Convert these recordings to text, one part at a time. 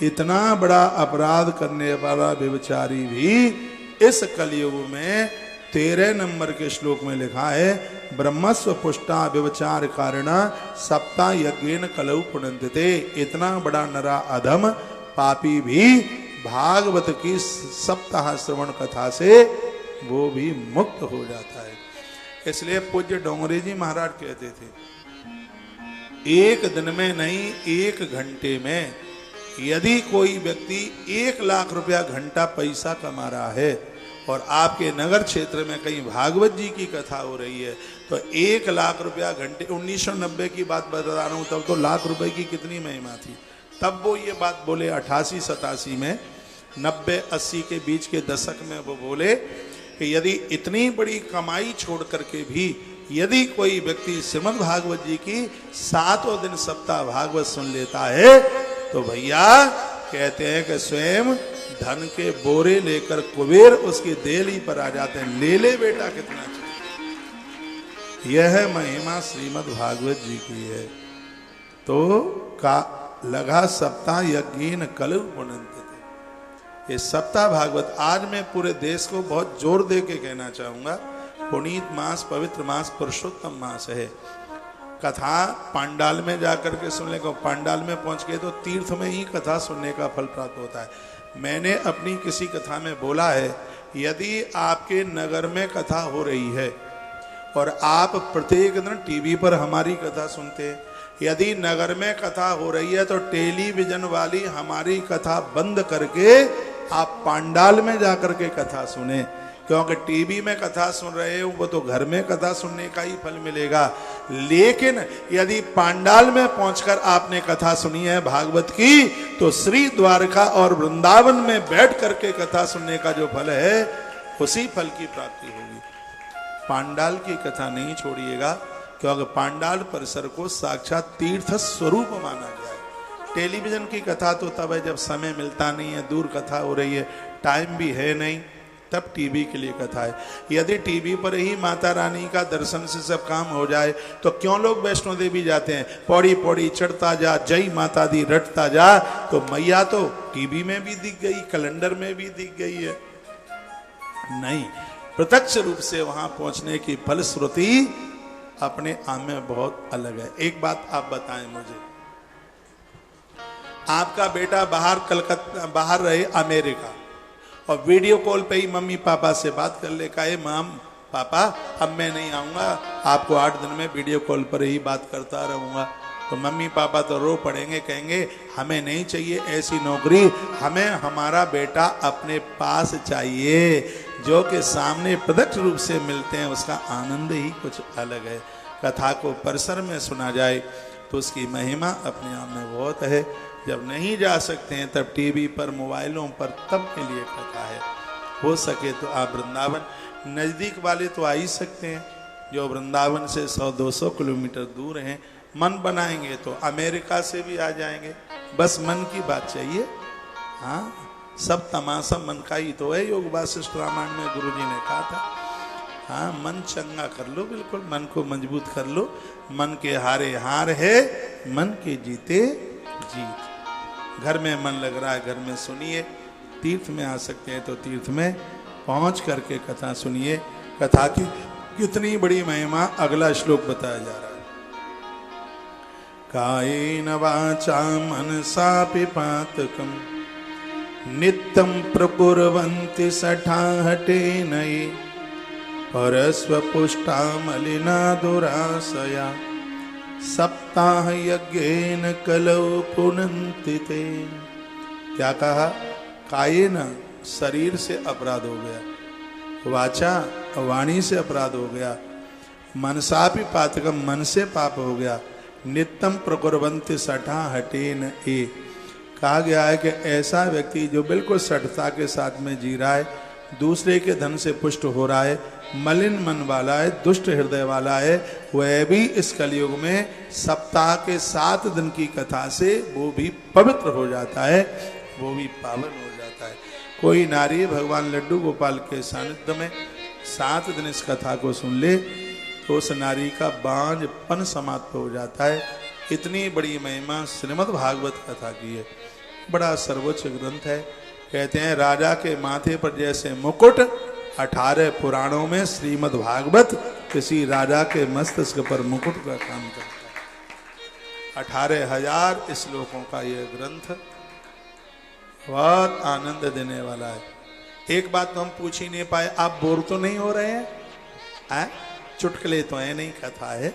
इतना बड़ा अपराध करने वाला व्यभिचारी भी इस कलयुग में 13 नंबर के श्लोक में लिखा है, ब्रह्मस्व पुष्टा व्यभिचार कारण सप्ता यज्ञेन कलौ पुनन्त्यते। इतना बड़ा नरा अधम पापी भी भागवत की सप्ताह श्रवण कथा से वो भी मुक्त हो जाता है। इसलिए पूज्य डोंगरे जी महाराज कहते थे, एक दिन में नहीं 1 घंटे में यदि कोई व्यक्ति 1 लाख रुपया घंटा पैसा कमा रहा है और आपके नगर क्षेत्र में कहीं भागवत जी की कथा हो रही है तो 1 लाख रुपया घंटे, 1990 की बात बता रहा हूं, तब तो लाख रुपए की कितनी महिमा थी। तब वो ये बात बोले 88-87 में, 90-80 के बीच के दशक में वो बोले कि यदि इतनी बड़ी कमाई छोड़ करके भी यदि कोई व्यक्ति श्रीमद् भागवत जी की 7वें दिन सप्ताह भागवत सुन लेता है तो भैया कहते हैं कि स्वयं धन के बोरे लेकर कुबेर उसकी देली पर आ जाते हैं। ले ले बेटा कितना चाहिए। यह महिमा श्रीमद् भागवत जी की है। तो का लगा सप्ताह यज्ञेन कलौ पुनन्त्यते। ये सप्ताह भागवत आज मैं पूरे देश को बहुत जोर दे के कहना चाहूंगा, पुनीत मास, पवित्र मास, पुरुषोत्तम मास है। कथा पांडाल में जाकर के सुनने को, पांडाल में पहुंच गए तो तीर्थ में ही कथा सुनने का फल प्राप्त होता है। मैंने अपनी किसी कथा में बोला है, यदि आपके नगर में कथा हो रही है और आप प्रत्येक दिन टीवी पर हमारी कथा सुनते हैं, यदि नगर में कथा हो रही है तो टेलीविजन वाली हमारी कथा बंद करके आप पांडाल में जाकर के कथा सुने, क्योंकि टीवी में कथा सुन रहे हो वो तो घर में कथा सुनने का ही फल मिलेगा। लेकिन यदि पांडाल में पहुंचकर आपने कथा सुनी है भागवत की तो श्री द्वारका और वृंदावन में बैठ करके कथा सुनने का जो फल है उसी फल की प्राप्ति होगी। पांडाल की कथा नहीं छोड़िएगा, क्योंकि पांडाल परिसर को साक्षात तीर्थ स्वरूप माना गया है। टेलीविजन की कथा तो तब है जब समय मिलता नहीं है, दूर कथा हो रही है, टाइम भी है नहीं, तब टीवी के लिए कथा है। यदि टीवी पर ही माता रानी का दर्शन से सब काम हो जाए तो क्यों लोग वैष्णो देवी जाते हैं? पौड़ी पौड़ी चढ़ता जा, जय माता दी रटता जा। तो मैया तो टीवी में भी दिख गई, कैलेंडर में भी दिख गई है। नहीं, प्रत्यक्ष रूप से वहां पहुंचने की फलश्रुति अपने आप में बहुत अलग है। एक बात आप बताएं मुझे, आपका बेटा बाहर कलकत्ता, बाहर रहे अमेरिका, और वीडियो कॉल पे ही मम्मी पापा से बात कर ले, कहे माम पापा अब मैं नहीं आऊँगा, आपको 8 दिन में वीडियो कॉल पर ही बात करता रहूँगा। तो मम्मी पापा तो रो पड़ेंगे, कहेंगे हमें नहीं चाहिए ऐसी नौकरी, हमें हमारा बेटा अपने पास चाहिए, जो कि सामने प्रत्यक्ष रूप से मिलते हैं, उसका आनंद ही कुछ अलग है। कथा को परिसर में सुना जाए तो उसकी महिमा अपने आप में बहुत है। जब नहीं जा सकते हैं तब टीवी पर, मोबाइलों पर, तब के लिए कथा है। हो सके तो आप वृंदावन, नज़दीक वाले तो आ ही सकते हैं, जो वृंदावन से 100-200 किलोमीटर दूर हैं, मन बनाएंगे तो अमेरिका से भी आ जाएंगे, बस मन की बात चाहिए। हाँ, सब तमाशा मन का ही तो है। योग वासिष्ठ रामायण में गुरु जी ने कहा था, हाँ मन चंगा कर लो, बिल्कुल मन को मजबूत कर लो। मन के हारे हार है, मन के जीते जीत। घर में मन लग रहा है, घर में सुनिए। तीर्थ में आ सकते हैं तो तीर्थ में पहुंच करके कथा सुनिए। कथा की कितनी बड़ी महिमा अगला श्लोक बताया जा रहा है। कायेन वाचा मनसा पिपातकम नित्यं प्रकुर्वन्ति सठाहटेन ये परस्वपुष्टा मलिना दुराशया सप्ताह यज्ञेन कलौ पुनन्त्यते। क्या कहा? कायेन शरीर से अपराध हो गया, वाचा वाणी से अपराध हो गया, मनसापि पातकम मन से पाप हो गया, नित्यम प्रकुर्वन्ति सठा हटेन ए। कहा गया है कि ऐसा व्यक्ति जो बिल्कुल सठता के साथ में जी रहा है, दूसरे के धन से पुष्ट हो रहा है, मलिन मन वाला है, दुष्ट हृदय वाला है, वह भी इस कलयुग में सप्ताह के 7 दिन की कथा से वो भी पवित्र हो जाता है, वो भी पावन हो जाता है। कोई नारी भगवान लड्डू गोपाल के सानिध्य में 7 दिन इस कथा को सुन ले तो उस नारी का बांझपन समाप्त हो जाता है। इतनी बड़ी महिमा श्रीमद् भागवत कथा की है। बड़ा सर्वोच्च ग्रंथ है। कहते हैं राजा के माथे पर जैसे मुकुट 18 पुराणों में श्रीमद् भागवत किसी राजा के मस्तिष्क पर मुकुट का काम करता है। 18,000 श्लोकों का यह ग्रंथ बहुत आनंद देने वाला है। एक बात तो हम पूछ ही नहीं पाए, आप बोर तो नहीं हो रहे हैं? चुटकुले तो है नहीं, कथा है,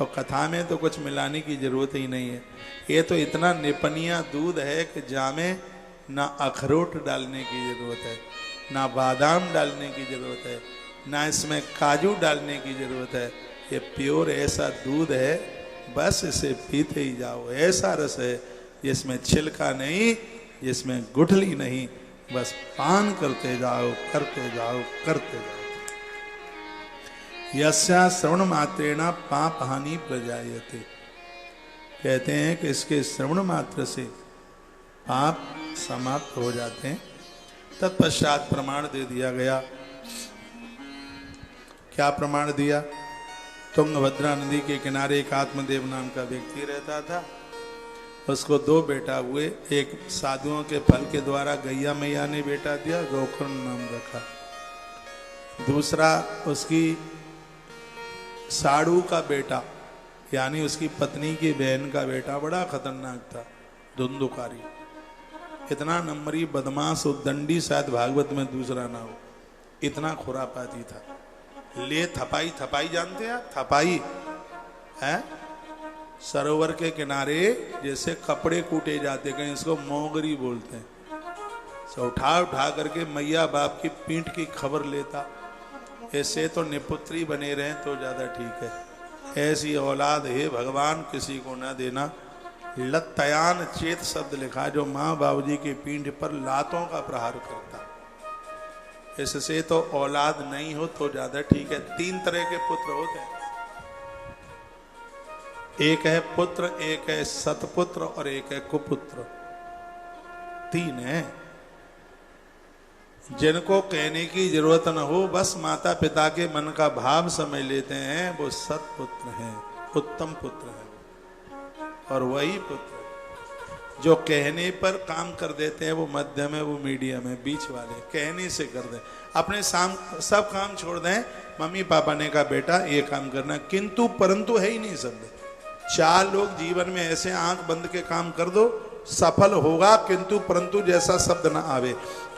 और कथा में तो कुछ मिलाने की जरूरत ही नहीं है। ये तो इतना निपनिया दूध है कि जामे ना अखरोट डालने की जरूरत है, ना बादाम डालने की जरूरत है, ना इसमें काजू डालने की जरूरत है। ये प्योर ऐसा दूध है, बस इसे पीते ही जाओ। ऐसा रस है जिसमें छिलका नहीं, जिसमें गुठली नहीं, बस पान करते जाओ, करते जाओ, करते जाओ। यस्या श्रवण मात्रेण पाप हानि प्रजायते। कहते हैं कि इसके श्रवण मात्र से पाप समाप्त हो जाते हैं। तत्पश्चात प्रमाण दे दिया गया। क्या प्रमाण दिया? तुंगभद्रा नदी के किनारे एक आत्मदेव नाम का व्यक्ति रहता था। उसको 2 बेटा हुए। एक साधुओं के फल के द्वारा गैया मैया ने बेटा दिया, गोकर्ण नाम रखा। दूसरा उसकी साड़ू का बेटा, यानी उसकी पत्नी की बहन का बेटा बड़ा खतरनाक था, धुंधुकारी। इतना नंबरी बदमाश उद्दंडी, शायद भागवत में दूसरा ना हो, इतना खुरापाती था। ले थपाई, थपाई जानते हैं आप? थपाई है सरोवर के किनारे जैसे कपड़े कूटे जाते, कहीं इसको मोगरी बोलते हैं। सो उठा उठा करके मैया बाप की पीठ की खबर लेता। ऐसे तो निपुत्री बने रहे तो ज्यादा ठीक है। ऐसी औलाद हे भगवान किसी को ना देना। लत्तयान चेत शब्द लिखा, जो माँ बाबूजी की पीठ पर लातों का प्रहार करता। इससे तो औलाद नहीं हो तो ज्यादा ठीक है। 3 तरह के पुत्र होते हैं, एक है पुत्र, एक है सतपुत्र और एक है कुपुत्र। 3 है। जिनको कहने की जरूरत न हो, बस माता पिता के मन का भाव समझ लेते हैं, वो सतपुत्र हैं, उत्तम पुत्र हैं। और वही पुत्र जो कहने पर काम कर देते हैं, वो मध्यम है, वो मीडियम है, बीच वाले कहने से कर दें। अपने सब काम छोड़ दें, मम्मी पापा ने कहा बेटा ये काम करना, किंतु परंतु है ही नहीं शब्द। 4 लोग जीवन में ऐसे आंख बंद के काम कर दो, सफल होगा, किंतु परंतु जैसा शब्द ना आवे।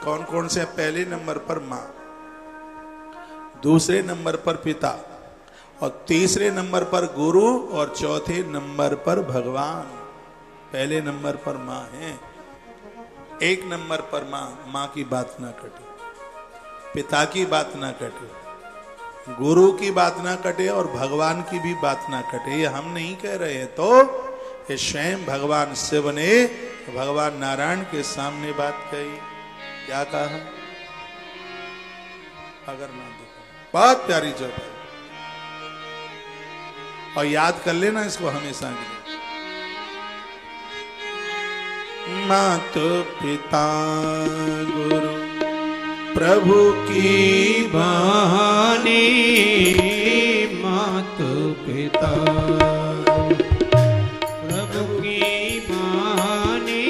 कौन कौन से? पहले नंबर पर माँ, दूसरे नंबर पर पिता, और तीसरे नंबर पर गुरु, और चौथे नंबर पर भगवान। पहले नंबर पर माँ है, 1 नंबर पर माँ की बात ना कटे, पिता की बात ना कटे, गुरु की बात ना कटे, और भगवान की भी बात ना कटे। ये हम नहीं कह रहे हैं, तो ये स्वयं भगवान शिव ने भगवान नारायण के सामने बात कही। क्या कहा? अगर ना देखो, बहुत प्यारी चौपाई, और याद कर लेना इसको हमेशा के लिए। मात पिता गुरु प्रभु की वाणी, मात पिता प्रभु की वाणी,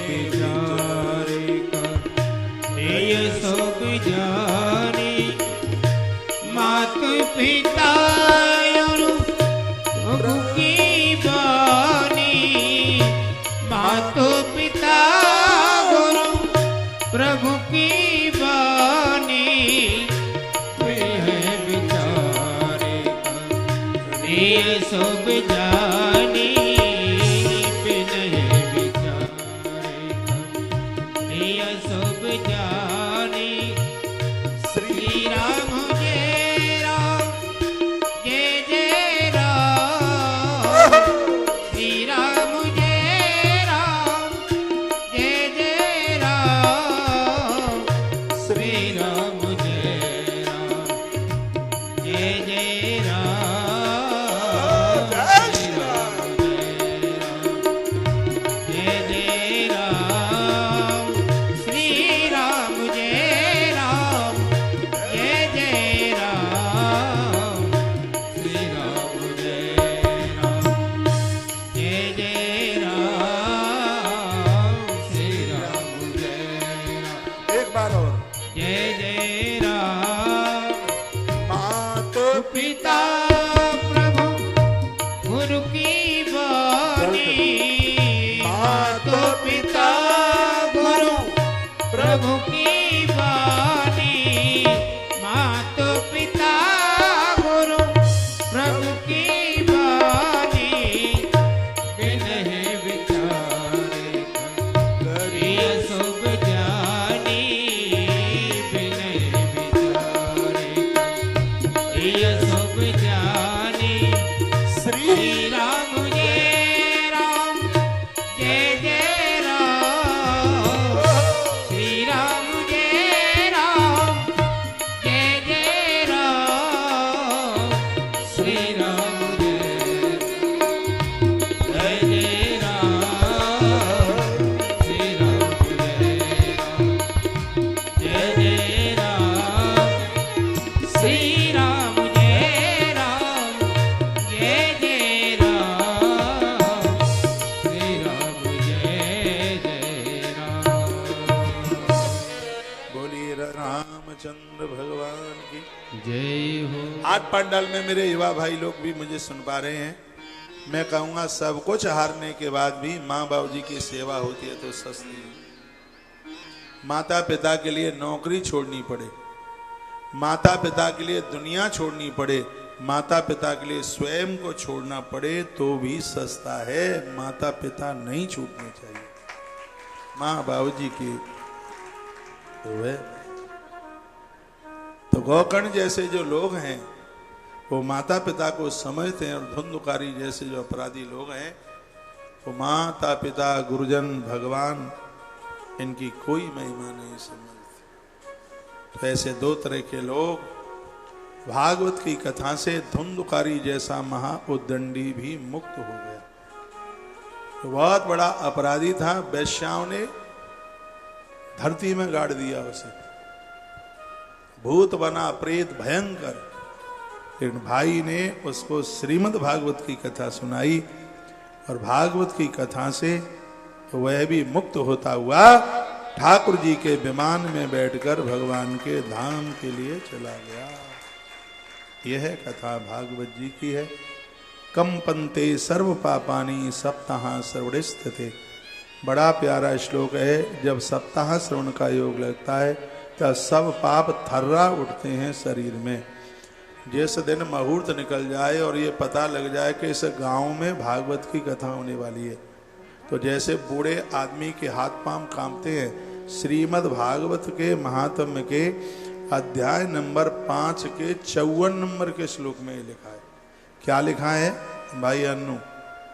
विचारे का ये सब जानी। मात पिता प्रभु की वाणी, मात पिता प्रभु की वाणी, वे है विचारे ये सब जानी। बिन है विचारे ये सब जानी। श्री राम जय राम, जय जय राम। श्री राम जय राम, जय जय राम। श्री राम जय राम, जय जय राम। घाट पांडाल में मेरे युवा भाई लोग भी मुझे सुन पा रहे हैं, मैं कहूँगा सब कुछ हारने के बाद भी माँ बाबू जी की सेवा होती है तो सस्ती है। माता पिता के लिए नौकरी छोड़नी पड़े, माता पिता के लिए दुनिया छोड़नी पड़े, माता पिता के लिए स्वयं को छोड़ना पड़े तो भी सस्ता है। माता पिता नहीं छूटने चाहिए। माँ बाबू जी की तो गोकर्ण जैसे जो लोग हैं वो माता पिता को समझते हैं, और धुंधकारी जैसे जो अपराधी लोग हैं वो माता पिता गुरुजन भगवान इनकी कोई महिमा नहीं समझते। तो ऐसे दो तरह के लोग, भागवत की कथा से धुंधकारी जैसा महा उद्दंडी भी मुक्त हो गया। तो बहुत बड़ा अपराधी था, वैश्याओं ने धरती में गाड़ दिया उसे, भूत बना प्रेत भयंकर। लेकिन भाई ने उसको श्रीमद् भागवत की कथा सुनाई और भागवत की कथा से वह भी मुक्त होता हुआ ठाकुर जी के विमान में बैठकर भगवान के धाम के लिए चला गया। यह कथा भागवत जी की है। कंपन्ते सर्व पापानि सप्ताह सर्वणिस्थिते। बड़ा प्यारा श्लोक है। जब सप्ताह श्रवण का योग लगता है तब सब पाप थर्रा उठते हैं शरीर में। जिस दिन मुहूर्त निकल जाए और ये पता लग जाए कि इस गांव में भागवत की कथा होने वाली है, तो जैसे बूढ़े आदमी के हाथ पांव कांपते हैं, श्रीमद् भागवत के महात्म्य के अध्याय नंबर 5 के 54 नंबर के श्लोक में लिखा है। क्या लिखा है भाई अन्नू?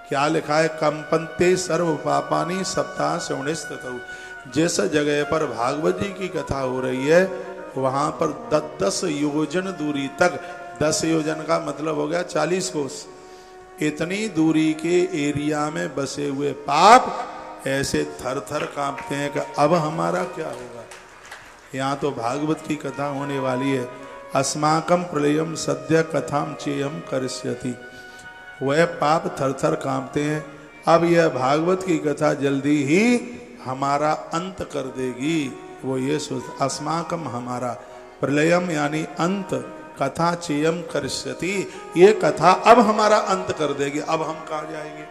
क्या लिखा है? कंपन्ते सर्व पापानि सप्ताह श्रवणिस्ततौ। जिस जगह पर भागवत जी की कथा हो रही है वहां पर 10 योजन दूरी तक, 10 योजन का मतलब हो गया 40 कोस, इतनी दूरी के एरिया में बसे हुए पाप ऐसे थर थर कांपते हैं कि अब हमारा क्या होगा। यहाँ तो भागवत की कथा होने वाली है। अस्माकम प्रलयम सद्य कथाम चेयम करिष्यति। वह पाप थर थर कांपते हैं। अब यह भागवत की कथा जल्दी ही हमारा अंत कर देगी। वो ये सोच, अस्माकम हमारा, प्रलयम यानी अंत, कथा चेयम करिष्यति, ये कथा अब हमारा अंत कर देगी। अब हम कहाँ जाएंगे?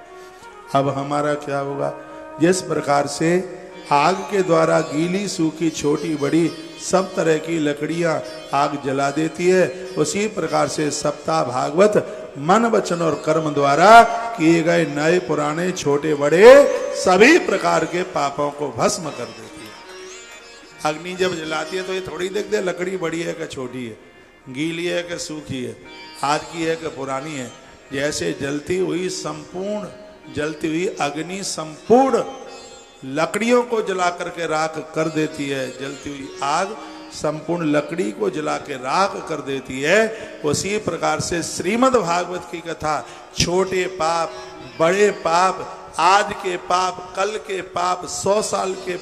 अब हमारा क्या होगा? जिस प्रकार से आग के द्वारा गीली सूखी छोटी बड़ी सब तरह की लकड़ियां आग जला देती है, उसी प्रकार से सप्ताह भागवत मन वचन और कर्म द्वारा किए गए नए पुराने छोटे बड़े सभी प्रकार के पापों को भस्म कर देती है। अग्नि जब जलाती है तो ये थोड़ी देखते लकड़ी बड़ी है कि छोटी है, गीली है कि सूखी है, आज की है कि पुरानी है। जैसे जलती हुई अग्नि संपूर्ण लकड़ियों को जला करके राख कर देती है, जलती हुई आग संपूर्ण लकड़ी को जला के राख कर देती है, उसी प्रकार से श्रीमद् भागवत की कथा छोटे पाप, बड़े पाप, आज के पाप, कल के पाप, 100 साल के पाप,